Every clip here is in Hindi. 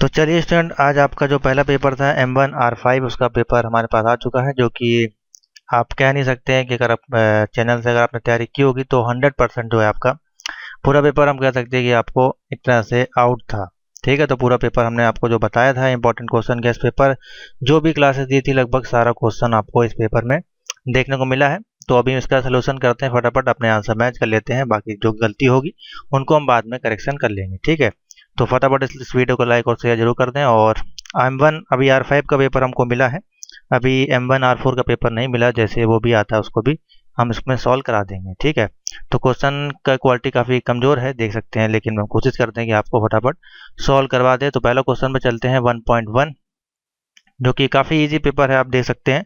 तो चलिए स्टूडेंट, आज आपका जो पहला पेपर था M1R5 उसका पेपर हमारे पास आ चुका है, जो कि आप कह नहीं सकते हैं कि अगर आप चैनल से अगर आपने तैयारी की होगी तो 100% जो है आपका पूरा पेपर हम कह सकते हैं कि आपको एक तरह से आउट था। ठीक है, तो पूरा पेपर हमने आपको जो बताया था इंपॉर्टेंट क्वेश्चन गेस्ट पेपर जो भी क्लासेस दी थी लगभग सारा क्वेश्चन आपको इस पेपर में देखने को मिला है। तो अभी इसका सोल्यूशन करते हैं, फटाफट अपने आंसर मैच कर लेते हैं, बाकी जो गलती होगी उनको हम बाद में करेक्शन कर लेंगे। ठीक है, तो फटाफट इस वीडियो को लाइक और शेयर जरूर कर दें। और M1 अभी R5 का पेपर हमको मिला है, अभी M1R4 का पेपर नहीं मिला, जैसे वो भी आता है उसको भी हम इसमें सॉल्व करा देंगे। ठीक है, तो क्वेश्चन का क्वालिटी काफ़ी कमज़ोर है देख सकते हैं, लेकिन हम कोशिश करते हैं कि आपको फटाफट सॉल्व करवा दें। तो पहला क्वेश्चन में चलते हैं 1.1, जो कि काफ़ी इजी पेपर है, आप देख सकते हैं।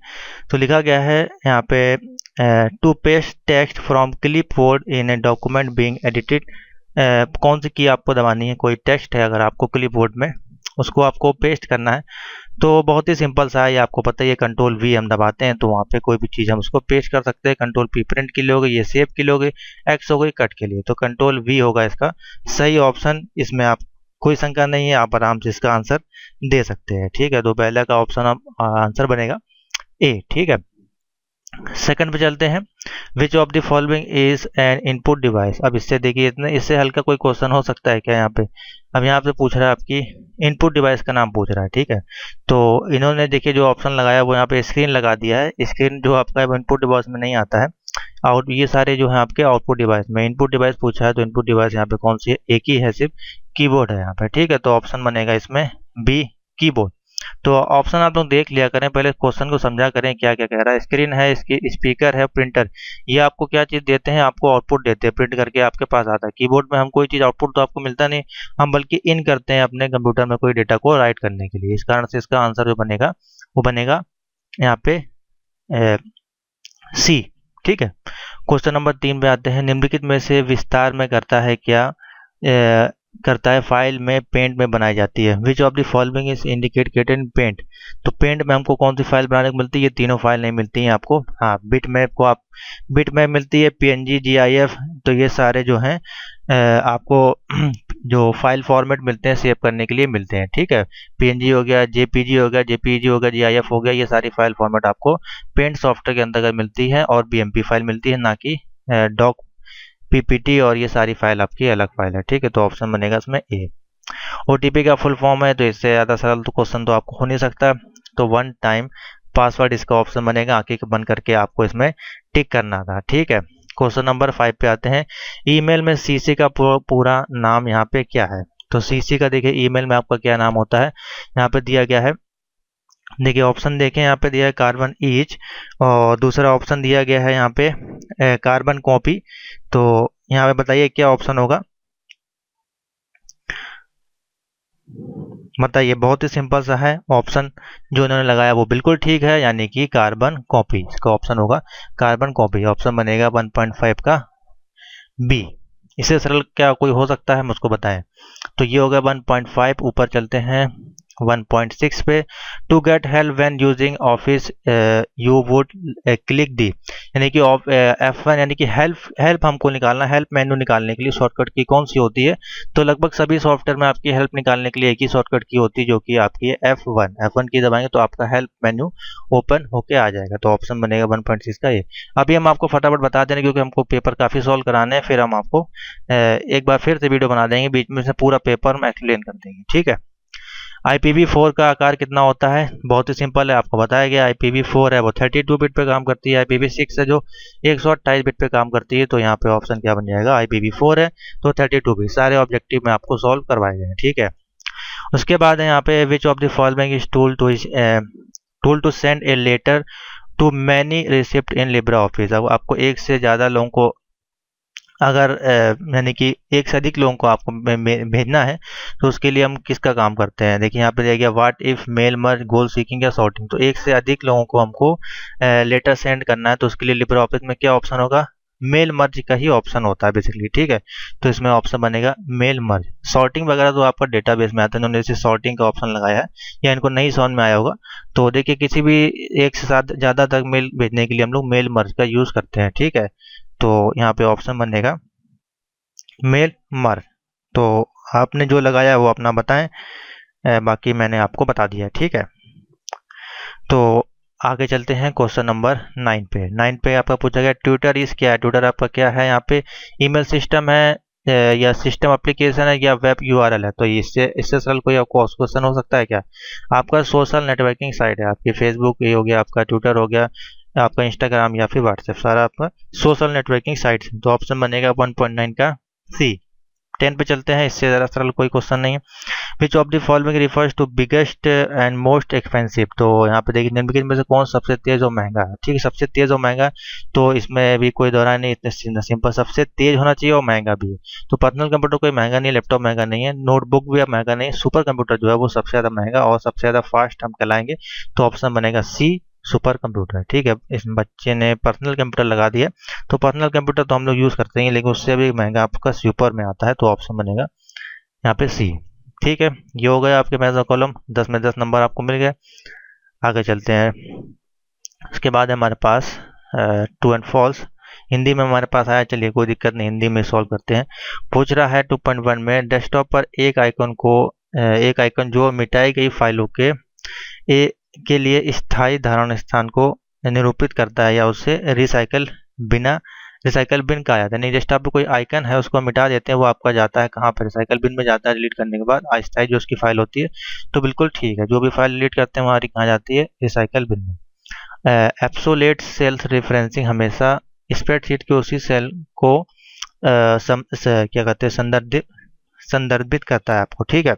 तो लिखा गया है यहाँ पे to paste text from clipboard in a document being edited. कौन सी की आपको दबानी है, कोई टेक्स्ट है अगर आपको क्लिपबोर्ड में उसको आपको पेस्ट करना है, तो बहुत ही सिंपल सा है, ये आपको पता है। ये Ctrl+V हम दबाते हैं तो वहाँ पे कोई भी चीज़ हम उसको पेस्ट कर सकते हैं। Ctrl+P प्रिंट के लिए हो गई, ये सेव के लिए हो गई, X हो गई कट के लिए, तो Ctrl+V होगा इसका सही ऑप्शन। इसमें आप कोई शंका नहीं है, आप आराम से इसका आंसर दे सकते हैं। ठीक है, तो पहले का ऑप्शन अब आंसर बनेगा ए। ठीक है, सेकंड पे चलते हैं। विच of the following is an input device. अब इससे देखिए, इतने इससे हल्का कोई क्वेश्चन हो सकता है क्या यहाँ पे। अब यहाँ पे पूछ रहा है आपकी इनपुट डिवाइस का नाम पूछ रहा है। ठीक है, तो इन्होंने देखिए जो ऑप्शन लगाया वो यहाँ पे स्क्रीन लगा दिया है। स्क्रीन जो आपका है वो इनपुट डिवाइस में नहीं आता है। आउट ये सारे जो है आपके आउटपुट डिवाइस में, इनपुट डिवाइस पूछा है तो इनपुट डिवाइस यहाँ पे कौन सी है, एक ही है, सिर्फ कीबोर्ड है यहाँ पे। ठीक है, तो ऑप्शन बनेगा इसमें बी, कीबोर्ड। तो ऑप्शन आप लोग देख लिया करें, पहले क्वेश्चन को समझा करें क्या क्या कह रहा है। स्क्रीन है, इसकी स्पीकर है, प्रिंटर, ये आपको क्या चीज़ देते हैं, आपको आउटपुट देते हैं, प्रिंट करके आपके पास आता है। कीबोर्ड में हम कोई चीज़ आउटपुट तो आपको मिलता नहीं, हम बल्कि इन करते हैं अपने कंप्यूटर में कोई डेटा को राइट करने के लिए। इस कारण से इसका आंसर जो बनेगा वो बनेगा यहाँ पे सी। ठीक है, क्वेश्चन नंबर 3 पे आते हैं। निम्नलिखित में से विस्तार में करता है क्या, करता है फाइल में पेंट में बनाई जाती है। Which of the following is indicated in paint. तो पेंट में हमको कौन सी फाइल बनाने को मिलती है, ये तीनों फाइल नहीं मिलती हैं आपको। हाँ, बिट मैप को आप बिट मैप मिलती है, PNG, GIF, तो ये सारे जो हैं आपको जो फाइल फॉर्मेट मिलते हैं सेव करने के लिए मिलते हैं। ठीक है, PNG हो गया, JPG हो गया, JPEG हो गया, GIF हो गया, ये सारी फाइल फॉर्मेट आपको पेंट सॉफ्टवेयर के अंतर्गत मिलती है, और BMP फाइल मिलती है, ना कि डॉक, PPT, और ये सारी फाइल आपकी अलग फाइल है। ठीक है, तो ऑप्शन बनेगा इसमें ए। OTP का फुल फॉर्म है, तो इससे ज़्यादा सरल तो क्वेश्चन तो आपको हो नहीं सकता, तो वन टाइम पासवर्ड इसका ऑप्शन बनेगा, आंखें बंद करके आपको इसमें टिक करना था। ठीक है, क्वेश्चन नंबर 5 पे आते हैं। ईमेल में CC का पूरा नाम यहाँ पे क्या है। तो CC का देखिए ईमेल में आपका क्या नाम होता है, यहाँ पे दिया गया है। देखिए ऑप्शन देखें, यहाँ पे दिया है कार्बन ईच, और दूसरा ऑप्शन दिया गया है यहाँ पे कार्बन कॉपी। तो यहाँ पे बताइए क्या ऑप्शन होगा, बताइए। बहुत ही सिंपल सा है, ऑप्शन जो इन्होंने लगाया वो बिल्कुल ठीक है, यानी कि कार्बन कॉपी, इसका ऑप्शन होगा कार्बन कॉपी। ऑप्शन बनेगा 1.5 का बी। इससे सरल क्या कोई हो सकता है, मुझको बताएं। तो ये हो गया 1.5। ऊपर चलते हैं 1.6 पे। To get help when using office you would click the, यानी कि F1, यानी कि हेल्प हमको निकालना, हेल्प मेन्यू निकालने के लिए शॉर्टकट की कौन सी होती है। तो लगभग सभी सॉफ्टवेयर में आपकी हेल्प निकालने के लिए एक ही शॉर्टकट की होती है, जो कि आपकी है F1 की दबाएंगे तो आपका हेल्प मेन्यू ओपन होके आ जाएगा। तो ऑप्शन बनेगा 1.6 का ये। अभी हम आपको फटाफट बता देंगे, क्योंकि हमको पेपर काफ़ी सॉल्व कराने हैं, फिर हम आपको एक बार फिर से वीडियो बना देंगे, बीच में से पूरा पेपर हम एक्सप्लेन कर देंगे। ठीक है, IPv4 का आकार कितना होता है, बहुत ही सिंपल है, आपको बताया गया। IPv4 है वो 32 बिट पे काम करती है, IPv6 है जो 128 बिट पे काम करती है। तो यहाँ पे ऑप्शन क्या बन जाएगा, IPv4 है तो 32 बिट। सारे ऑब्जेक्टिव में आपको सॉल्व करवाए गए हैं। ठीक है, उसके बाद है यहाँ पे which of the following is tool to send a letter to many receipt in LibreOffice. अब आपको एक से ज़्यादा लोगों को अगर यानी कि एक से अधिक लोगों को आपको भेजना है, तो उसके लिए हम किसका काम करते हैं। देखिए यहाँ पे दिया गया what if mail merge, goal seeking या सॉर्टिंग। तो एक से अधिक लोगों को हमको लेटर सेंड करना है, तो उसके लिए लिब्रे ऑफिस में क्या ऑप्शन होगा, मेल मर्ज का ही ऑप्शन होता है बेसिकली। ठीक है, तो इसमें ऑप्शन बनेगा मेल मर्ज। सॉर्टिंग वगैरह तो आपका डेटाबेस में आता है, इन्होंने जैसे सॉर्टिंग का ऑप्शन लगाया है, या इनको नहीं समझ में आया होगा। तो देखिए किसी भी एक से साथ ज़्यादा तक मेल भेजने के लिए हम लोग मेल मर्ज का यूज़ करते हैं। ठीक है, तो यहाँ पे ऑप्शन बनेगा मेल मर्ज। तो आपने जो लगाया है वो अपना बताएं। बाकी मैंने आपको बता दिया है, ठीक है। तो आगे चलते हैं क्वेश्चन नंबर 9 पे। 9 पे आपका पूछा गया ट्विटर इज क्या है। ट्विटर आपका क्या है, यहाँ पे ईमेल सिस्टम है या सिस्टम एप्लीकेशन है या वेब यूआरएल है। तो इससे सरल कोई आपको क्वेश्चन हो सकता है क्या। आपका सोशल नेटवर्किंग साइट है, आपकी फेसबुक ये हो गया, आपका ट्विटर हो गया, आपका इंस्टाग्राम या फिर व्हाट्सएप, सारा आपका सोशल नेटवर्किंग साइट। तो ऑप्शन बनेगा 1.9 का सी। 10 पे चलते हैं, इससे ज़रा सरल कोई क्वेश्चन नहीं है। Which of the following refers to biggest and most expensive. तो यहाँ पे देखिए निम्नलिखित में से कौन सबसे तेज और महंगा है, ठीक है। सबसे तेज और महंगा, तो इसमें भी कोई दोहराई नहीं, इतने सिंपल, सबसे तेज होना चाहिए और महंगा भी है। तो पर्सनल कंप्यूटर कोई महंगा नहीं है, लैपटॉप महंगा नहीं है, नोटबुक भी महंगा नहीं है, सुपर कंप्यूटर जो है वो सबसे ज़्यादा महंगा और सबसे ज़्यादा फास्ट हम कहलाएंगे। तो ऑप्शन बनेगा सी, सुपर कंप्यूटर, ठीक है। इस बच्चे ने पर्सनल कंप्यूटर लगा दिया, तो पर्सनल कंप्यूटर तो हम लोग यूज़ करते हैं, लेकिन उससे भी महंगा आपका सुपर में आता है। तो ऑप्शन बनेगा यहाँ पे सी, ठीक है। ये हो गया आपके मैथ्स का कॉलम, 10 में 10 नंबर आपको मिल गए। आगे चलते हैं, उसके बाद है हमारे पास ट्रू एंड फॉल्स। हिंदी में हमारे पास आया, चलिए कोई दिक्कत नहीं, हिंदी में सॉल्व करते हैं। पूछ रहा है 2.1 में डेस्कटॉप पर एक आइकन जो मिटाई गई फाइलों के लिए स्थायी धारण स्थान को निरूपित करता है या उससे रिसाइकल बिन कहा जाता है। नहीं, डेस्कटॉप पे कोई आइकन है उसको मिटा देते हैं, वो आपका जाता है कहाँ पर, रिसाइकल बिन में जाता है डिलीट करने के बाद, अस्थायी जो उसकी फाइल होती है। तो बिल्कुल ठीक है, जो भी फाइल डिलीट करते हैं हमारी कहाँ जाती है, रिसाइकल बिन में। एब्सोलेट सेल्स रेफरेंसिंग हमेशा स्प्रेडशीट के उसी सेल को क्या कहते हैं संदर्भित करता है आपको, ठीक है।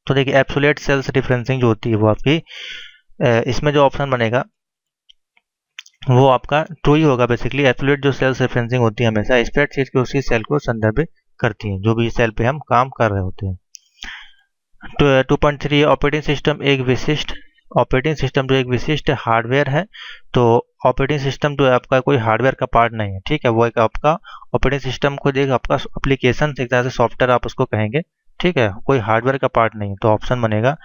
तो देखिए एब्सोलेट सेल्स रेफरेंसिंग जो होती है वो आपकी इसमें जो ऑप्शन बनेगा वो आपका ट्रू ही होगा। बेसिकली एब्सोल्यूट जो सेल्स रेफरेंसिंग होती है हमेशा स्प्रेडशीट के उसी सेल को संदर्भित करती हैं, जो भी सेल पे हम काम कर रहे होते हैं। 2.3 ऑपरेटिंग सिस्टम जो एक विशिष्ट हार्डवेयर है। तो ऑपरेटिंग सिस्टम जो है आपका कोई हार्डवेयर का पार्ट नहीं है, ठीक है। वो एक आपका ऑपरेटिंग सिस्टम को एक आपका एप्लीकेशन, एक तरह से सॉफ्टवेयर आप उसको कहेंगे, ठीक है, कोई हार्डवेयर का पार्ट नहीं है। तो ऑप्शन बनेगा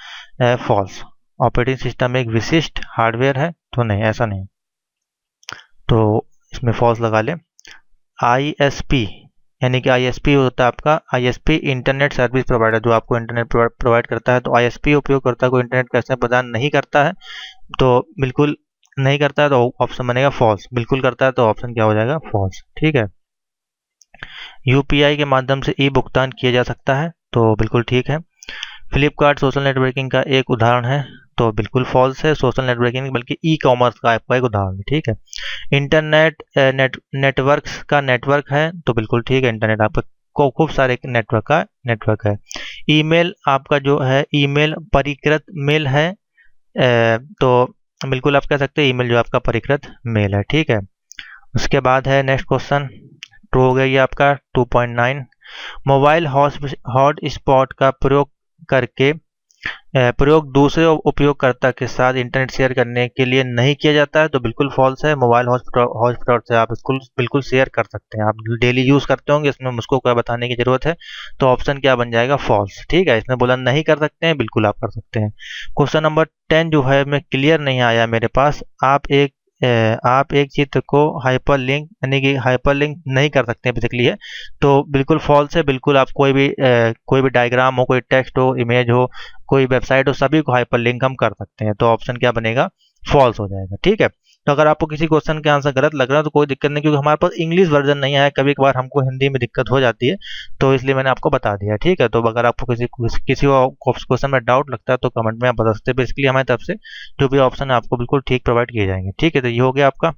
फॉल्स। ऑपरेटिंग सिस्टम एक विशिष्ट हार्डवेयर है, तो नहीं, ऐसा नहीं। तो इसमें फॉल्स लगा लें। ISP यानी कि ISP होता है आपका, ISP इंटरनेट सर्विस प्रोवाइडर, जो आपको इंटरनेट प्रोवाइड करता है। तो ISP उपयोगकर्ता को इंटरनेट कैसे प्रदान नहीं करता है, तो बिल्कुल नहीं करता है, तो ऑप्शन बनेगा फॉल्स। बिल्कुल करता है, तो ऑप्शन क्या हो जाएगा, फॉल्स, ठीक है। UPI के माध्यम से ई भुगतान किया जा सकता है, तो बिल्कुल ठीक है। फ्लिपकार्ट सोशल नेटवर्किंग का एक उदाहरण है, तो बिल्कुल फॉल्स है। सोशल नेटवर्किंग बल्कि ई कॉमर्स का आपका एक उदाहरण है, ठीक है। इंटरनेट नेटवर्क्स का नेटवर्क है, तो बिल्कुल ठीक है। इंटरनेट आपका खूब सारे नेटवर्क का नेटवर्क है। ईमेल आपका जो है ईमेल परिकृत मेल है, तो बिल्कुल आप कह सकते हैं ईमेल जो आपका परिकृत मेल है, ठीक है। उसके बाद है नेक्स्ट क्वेश्चन, ट्रू हो गया ये आपका 2.9। मोबाइल हॉटस्पॉट का प्रयोग दूसरे उपयोगकर्ता के साथ इंटरनेट शेयर करने के लिए नहीं किया जाता है, तो बिल्कुल फॉल्स है। मोबाइल हॉटस्पॉट से आप बिल्कुल शेयर कर सकते हैं, आप डेली यूज़ करते होंगे, इसमें मुझको क्या बताने की ज़रूरत है। तो ऑप्शन क्या बन जाएगा, फॉल्स, ठीक है। इसमें बोला नहीं कर सकते हैं, बिल्कुल आप कर सकते हैं। क्वेश्चन नंबर 10 जो है मैं क्लियर नहीं आया मेरे पास। आप एक चित्र को हाइपरलिंक यानी कि हाइपरलिंक नहीं कर सकते हैं बेसिकली है, तो बिल्कुल फॉल्स है। बिल्कुल आप कोई भी डायग्राम हो, कोई टेक्स्ट हो, इमेज हो, कोई वेबसाइट हो, सभी को हाइपरलिंक हम कर सकते हैं। तो ऑप्शन क्या बनेगा, फॉल्स हो जाएगा, ठीक है। तो अगर आपको किसी क्वेश्चन के आंसर गलत लग रहा है तो कोई दिक्कत नहीं, क्योंकि हमारे पास इंग्लिश वर्जन नहीं आया, कभी कभार हमको हिंदी में दिक्कत हो जाती है, तो इसलिए मैंने आपको बता दिया, ठीक है। तो अगर आपको किसी क्वेश्चन में डाउट लगता है तो कमेंट में आप बता सकते हैं। बेसिकली हमारी तरफ से जो भी ऑप्शन है आपको बिल्कुल ठीक प्रोवाइड किए जाएंगे, ठीक है। तो ये हो गया आपका।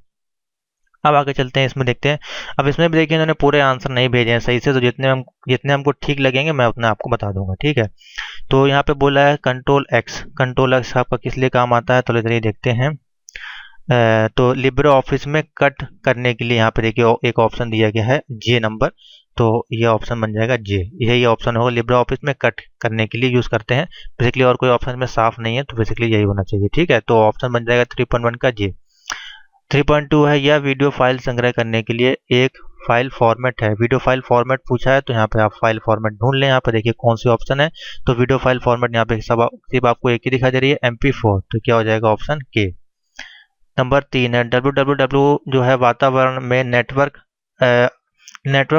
अब आगे चलते हैं, इसमें देखते हैं। अब इसमें भी देखिए इन्होंने पूरे आंसर नहीं भेजे हैं सही से, तो जितने हमको ठीक लगेंगे मैं उतने आपको बता दूंगा, ठीक है। तो यहाँ पे बोला है कंट्रोल एक्स आपका किस लिए काम आता है, तो चलिए देखते हैं। तो लिब्रे ऑफिस में कट करने के लिए यहाँ पे देखिए एक ऑप्शन दिया गया है जे नंबर, तो ये ऑप्शन बन जाएगा जे। यही ऑप्शन होगा, लिब्रे ऑफिस में कट करने के लिए यूज़ करते हैं बेसिकली, और कोई ऑप्शन में साफ नहीं है, तो बेसिकली यही होना चाहिए, ठीक है। तो ऑप्शन बन जाएगा 3.1 का जे। 3.2 है, यह वीडियो फाइल संग्रह करने के लिए एक फाइल फॉर्मेट है। वीडियो फाइल फॉर्मेट पूछा है, तो यहाँ पे आप फाइल फॉर्मेट ढूंढ लें। यहाँ पे देखिए कौन सी ऑप्शन है, तो वीडियो फाइल फॉर्मेट यहाँ पे सिर्फ आपको एक ही दिखाई दे रही है, MP4, तो क्या हो जाएगा, ऑप्शन के। नंबर 3 है, www जो है वातावरण में नेटवर्क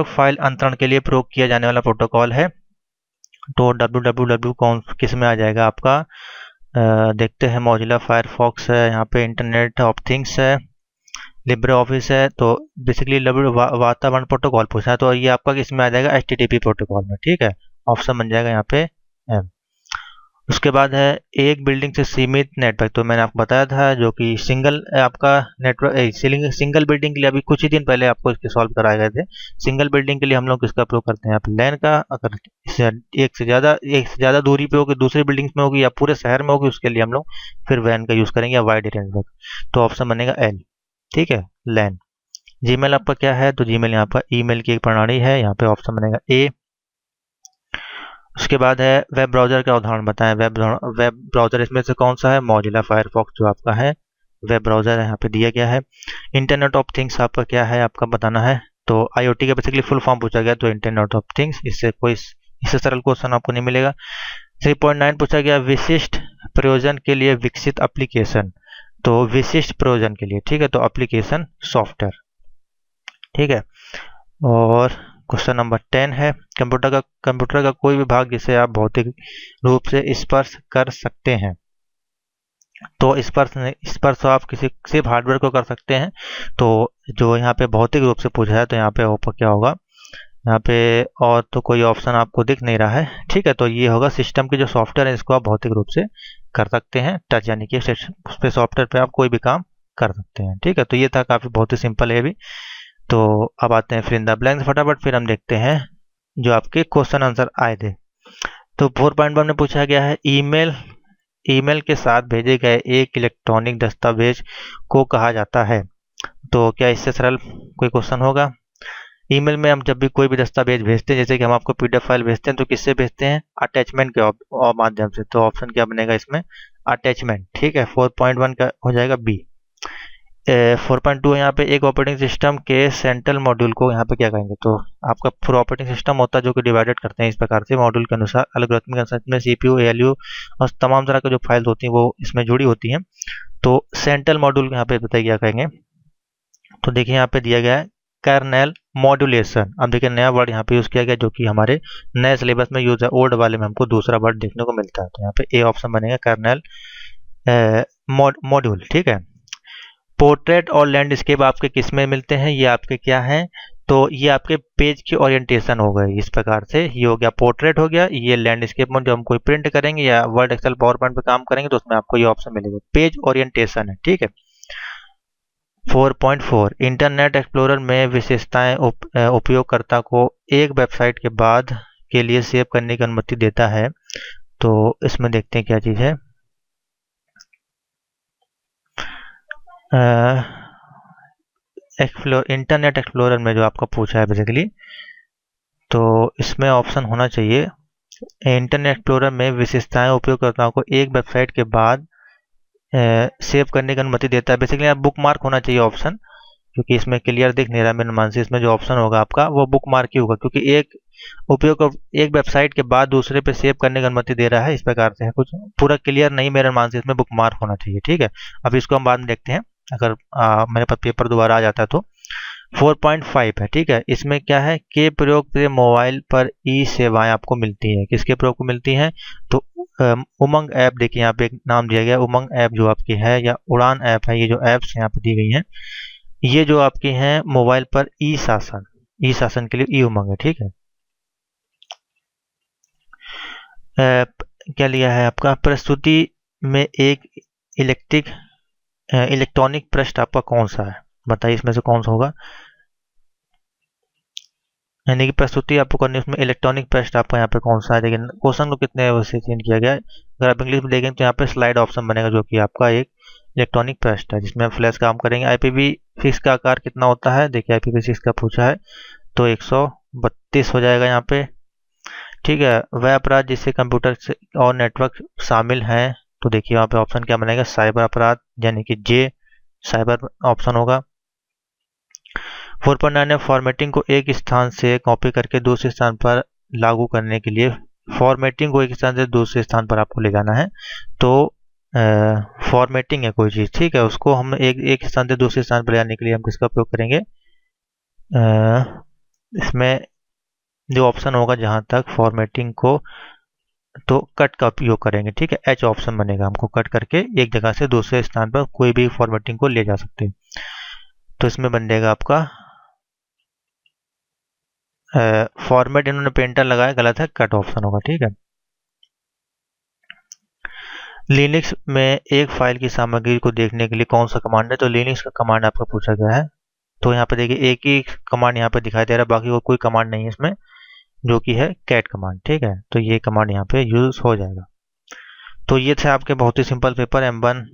फाइल अंतरण के लिए प्रयोग किया जाने वाला प्रोटोकॉल है। तो www कौन किस में आ जाएगा आपका, देखते हैं। मौजिला फायरफॉक्स है, यहाँ पे इंटरनेट ऑफ थिंग्स है, लिब्रे ऑफिस है। तो बेसिकली वातावरण प्रोटोकॉल पूछा है, तो ये आपका किसमें आ जाएगा, HTTP प्रोटोकॉल में। ठीक है, ऑप्शन बन जाएगा यहाँ पे M। उसके बाद है एक बिल्डिंग से सीमित नेटवर्क, तो मैंने आपको बताया था जो कि सिंगल आपका नेटवर्क, सिंगल बिल्डिंग के लिए अभी कुछ ही दिन पहले आपको इसके सॉल्व कराए गए थे। सिंगल बिल्डिंग के लिए हम लोग किसका प्रयोग करते हैं, यहाँ पे लैन का। अगर एक से ज़्यादा दूरी पे होगी, दूसरी बिल्डिंग्स में होगी या पूरे शहर में होगी, उसके लिए हम लोग फिर वैन का यूज़ करेंगे या वाइड एरिया नेटवर्क। तो ऑप्शन बनेगा L। ठीक है, लैन। जीमेल आपका क्या है, तो जीमेल यहाँ पर ईमेल की एक प्रणाली है, यहाँ पे ऑप्शन बनेगा A। उसके बाद है वेब ब्राउज़र का उदाहरण बताएं। वेब ब्राउज़र इसमें से कौन सा है, मौजिला फायरफॉक्स जो आपका है वेब ब्राउज़र है, यहाँ पे दिया गया है। इंटरनेट ऑफ थिंग्स आपका क्या है, आपका बताना है। तो IoT का बेसिकली फुल फॉर्म पूछा गया, तो इंटरनेट ऑफ थिंग्स। इससे सरल क्वेश्चन आपको नहीं मिलेगा। 3.9 पूछा गया, विशिष्ट प्रयोजन के लिए विकसित एप्लीकेशन। तो विशिष्ट प्रयोजन के लिए, ठीक है, तो एप्लीकेशन सॉफ्टवेयर। ठीक है, और क्वेश्चन नंबर 10 है, कंप्यूटर का कोई भी भाग जिसे आप भौतिक रूप से स्पर्श कर सकते हैं। तो स्पर्श आप किसी सिर्फ हार्डवेयर को कर सकते हैं। तो जो यहाँ पे भौतिक रूप से पूछा है, तो यहाँ पे ऊपर क्या होगा, यहाँ पे और तो कोई ऑप्शन आपको दिख नहीं रहा है। ठीक है, तो ये होगा सिस्टम के जो सॉफ्टवेयर है, इसको आप भौतिक रूप से कर सकते हैं टच, यानी कि उस पे सॉफ्टवेयर पे आप कोई भी काम कर सकते हैं। ठीक है, तो ये था, काफ़ी बहुत ही सिंपल है भी। तो अब आते हैं फिर इन द ब्लैंक्स फटाफट, फिर हम देखते हैं जो आपके क्वेश्चन आंसर आए थे। तो 4.1 में पूछा गया है, ईमेल के साथ भेजे गए एक इलेक्ट्रॉनिक दस्तावेज को कहा जाता है। तो क्या इससे सरल कोई क्वेश्चन होगा। ईमेल में हम जब भी कोई भी दस्तावेज भेजते हैं, जैसे कि हम आपको PDF फाइल भेजते हैं, तो किससे भेजते हैं, अटैचमेंट के माध्यम से। तो ऑप्शन क्या बनेगा इसमें, अटैचमेंट। ठीक है, 4.1 का हो जाएगा B। 4.2 यहाँ पे एक ऑपरेटिंग सिस्टम के सेंट्रल मॉड्यूल को यहाँ पे क्या कहेंगे, तो आपका पूरा ऑपरेटिंग सिस्टम होता है जो कि डिवाइडेड करते हैं इस प्रकार से मॉड्यूल के अनुसार। एल्गोरिथमिक अनुसार में CPU, ALU और तमाम तरह की जो फाइल होती हैं वो इसमें जुड़ी होती हैं। तो सेंट्रल मॉड्यूल यहाँ पे बताइए क्या कहेंगे। तो देखिए यहाँ पे दिया गया है कर्नेल मॉड्यूलेशन। अब देखिए नया वर्ड यहाँ पे यूज किया गया जो कि हमारे नए सिलेबस में यूज है, ओल्ड वाले में हमको दूसरा वर्ड देखने को मिलता है। तो यहाँ पे A ऑप्शन बनेगा, कर्नेल मॉड्यूल। ठीक है, पोर्ट्रेट और लैंडस्केप आपके किस में मिलते हैं, ये आपके क्या हैं, तो ये आपके पेज की ओरिएंटेशन हो गई इस प्रकार से। ये हो गया पोर्ट्रेट हो गया, ये लैंडस्केप में जो हम कोई प्रिंट करेंगे या वर्ड, एक्सेल, पावर पॉइंट पे काम करेंगे तो उसमें आपको ये ऑप्शन मिलेगा, पेज ओरिएंटेशन है। ठीक है, 4.4 इंटरनेट एक्सप्लोरर में विशेषताएं उपयोगकर्ता को एक वेबसाइट के बाद के लिए सेव करने की अनुमति देता है। तो इसमें देखते हैं क्या चीज़ है। इंटरनेट एक्सप्लोरर में जो आपका पूछा है बेसिकली, तो इसमें ऑप्शन होना चाहिए इंटरनेट एक्सप्लोरर में विशेषताएं उपयोगकर्ताओं को एक वेबसाइट के बाद सेव करने की अनुमति देता है। बेसिकली आप बुक मार्क होना चाहिए ऑप्शन, क्योंकि इसमें क्लियर दिख नहीं रहा मेरे मन से। इसमें जो ऑप्शन होगा आपका वो बुक मार्क ही होगा, क्योंकि एक वेबसाइट के बाद दूसरे पे सेव करने की अनुमति दे रहा है, इस प्रकार से है कुछ पूरा क्लियर नहीं मेरे मन से। इसमें बुक मार्क होना चाहिए। ठीक है, अब इसको हम बाद में देखते हैं अगर मेरे पास पेपर दोबारा आ जाता है तो। 4.5 है, ठीक है, इसमें क्या है, के प्रयोग से मोबाइल पर ई सेवाएं आपको मिलती हैं। किसके प्रयोग को मिलती हैं, तो उमंग ऐप। देखिए यहाँ पे एक नाम दिया गया उमंग ऐप जो आपकी है, या उड़ान ऐप है। ये जो ऐप्स यहाँ पे दी गई हैं, ये जो आपकी हैं मोबाइल पर ई शासन के लिए ई उमंग है। ठीक है, क्या लिया है आपका, प्रस्तुति में एक इलेक्ट्रॉनिक पृष्ठ आपका कौन सा है, बताइए इसमें से कौन सा होगा। यानी कि प्रस्तुति आपको करनी है उसमें इलेक्ट्रॉनिक पृष्ठ आपका यहाँ पे कौन सा है। लेकिन क्वेश्चन को कितने वैसे चेंज किया गया है, अगर आप इंग्लिश में देखेंगे तो यहाँ पे स्लाइड ऑप्शन बनेगा जो कि आपका एक इलेक्ट्रॉनिक पृष्ठ है जिसमें हम फ्लैश काम करेंगे। IPv6 का आकार कितना होता है, देखिए IPv6 का पूछा है तो 132 हो जाएगा यहाँ पे। ठीक है, वह अपराध जिससे कंप्यूटर और नेटवर्क शामिल हैं, तो देखिए वहाँ पे ऑप्शन क्या बनेगा, साइबर अपराध, यानी कि J साइबर ऑप्शन होगा। 4.9 में फॉर्मेटिंग को एक स्थान से कॉपी करके दूसरे स्थान पर लागू करने के लिए, फॉर्मेटिंग को एक स्थान से दूसरे स्थान पर आपको ले जाना है। तो फॉर्मेटिंग है कोई चीज़, ठीक है, उसको हम एक स्थान से दूसरे स्थान पर ले जाने के लिए हम किसका उपयोग करेंगे, इसमें जो ऑप्शन होगा जहाँ तक फॉर्मेटिंग को तो कट का उपयोग करेंगे, ठीक है। एच ऑप्शन बनेगा, हमको कट करके एक जगह से दूसरे स्थान पर कोई भी फॉर्मेटिंग को ले जा सकते हैं। तो इसमें बन जाएगा आपका फॉर्मेट, इन्होंने पेंटर लगाया, गलत है, कट ऑप्शन होगा, ठीक है। लिनक्स में एक फाइल की सामग्री को देखने के लिए कौन सा कमांड है, तो लिनक्स का कमांड आपका पूछा गया है। तो यहाँ पे देखिए एक ही कमांड यहाँ पे दिखाई दे रहा है, बाकी कोई कमांड नहीं है इसमें, जो कि है कैट कमांड, ठीक है। तो ये कमांड यहाँ पे यूज हो जाएगा। तो ये थे आपके बहुत ही सिंपल पेपर, M1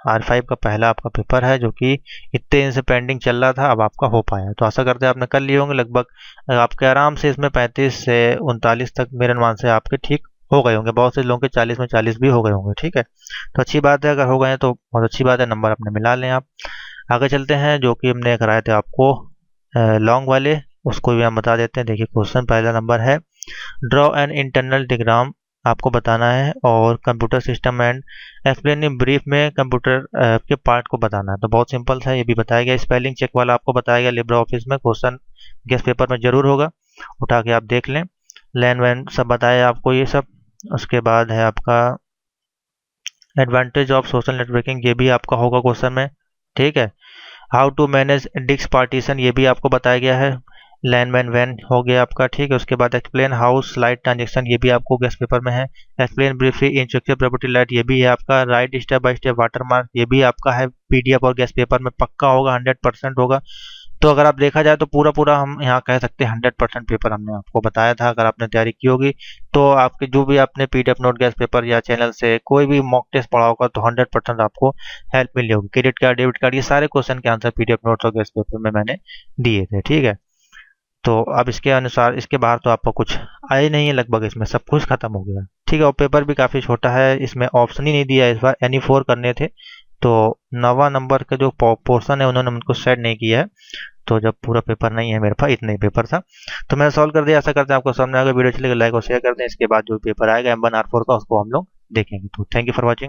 R5 का पहला आपका पेपर है, जो कि इतने दिन से पेंडिंग चल रहा था, अब आपका हो पाया। तो आशा करते हैं आपने कर लिए होंगे लगभग, आपके आराम से इसमें 35 से 39 तक मेरे अनुमान से आपके ठीक हो गए होंगे। बहुत से लोगों के 40 में 40 भी हो गए होंगे, ठीक है। तो अच्छी बात है, अगर हो गए हैं तो बहुत अच्छी बात है, नंबर अपने मिला लें आप। आगे चलते हैं, जो कि हमने कराए थे आपको लॉन्ग वाले, उसको भी हम बता देते हैं। देखिए क्वेश्चन पहला नंबर है, ड्रॉ एन इंटरनल डायग्राम आपको बताना है, और computer system and explain in brief में कंप्यूटर के पार्ट को बताना है। तो बहुत सिंपल था, ये भी बताया गया। स्पेलिंग चेक वाला आपको बताया गया लिब्रे ऑफिस में, क्वेश्चन गेस्ट पेपर में जरूर होगा, उठा के आप देख लें। लैन वैन सब बताया आपको ये सब। उसके बाद है आपका एडवांटेज ऑफ सोशल नेटवर्किंग, ये भी आपका होगा क्वेश्चन में, ठीक है। How to manage disk partition, ये भी आपको बताया गया है। लैन मैन वैन हो गया आपका, ठीक है। उसके बाद एक्सप्लेन हाउ स्लाइड ट्रांजेक्शन, ये भी आपको गेस्ट पेपर में है। एक्सप्लेन ब्रीफली इंस्ट्रक्चर प्रॉपर्टी लाइट, ये भी है आपका। Right step by step watermark, ये भी आपका है, पीडीएफ और गेस्ट पेपर में पक्का होगा, 100% होगा। तो अगर आप देखा जाए तो पूरा पूरा हम यहाँ कह सकते हैं 100% पेपर हमने आपको बताया था। अगर आपने तैयारी की होगी तो आपके जो भी आपने पीडीएफ नोट गेस्ट पेपर या चैनल से कोई भी मॉक टेस्ट पढ़ा होगा तो 100% आपको हेल्प मिली होगी। क्रेडिट कार्ड, डेबिट कार्ड, ये सारे क्वेश्चन के आंसर पीडीएफ नोट्स और गेस्ट पेपर में मैंने दिए थे, ठीक है। तो अब इसके अनुसार इसके बाहर तो आपको कुछ आए नहीं है, लगभग इसमें सब कुछ खत्म हो गया, ठीक है। और पेपर भी काफ़ी छोटा है, इसमें ऑप्शन ही नहीं दिया है इस बार, एनी 4 करने थे। तो 9वां नंबर का जो पोर्शन है उन्होंने मुझको सेट नहीं किया है, तो जब पूरा पेपर नहीं है मेरे पास, इतना ही पेपर था तो मैंने सॉल्व कर दिया। ऐसा करते हैं आपको सामने आगे वीडियो चलेगा, लाइक और शेयर कर दें। इसके बाद जो पेपर आएगा M1 R4 का, उसको हम लोग देखेंगे। तो थैंक यू फॉर वॉचिंग।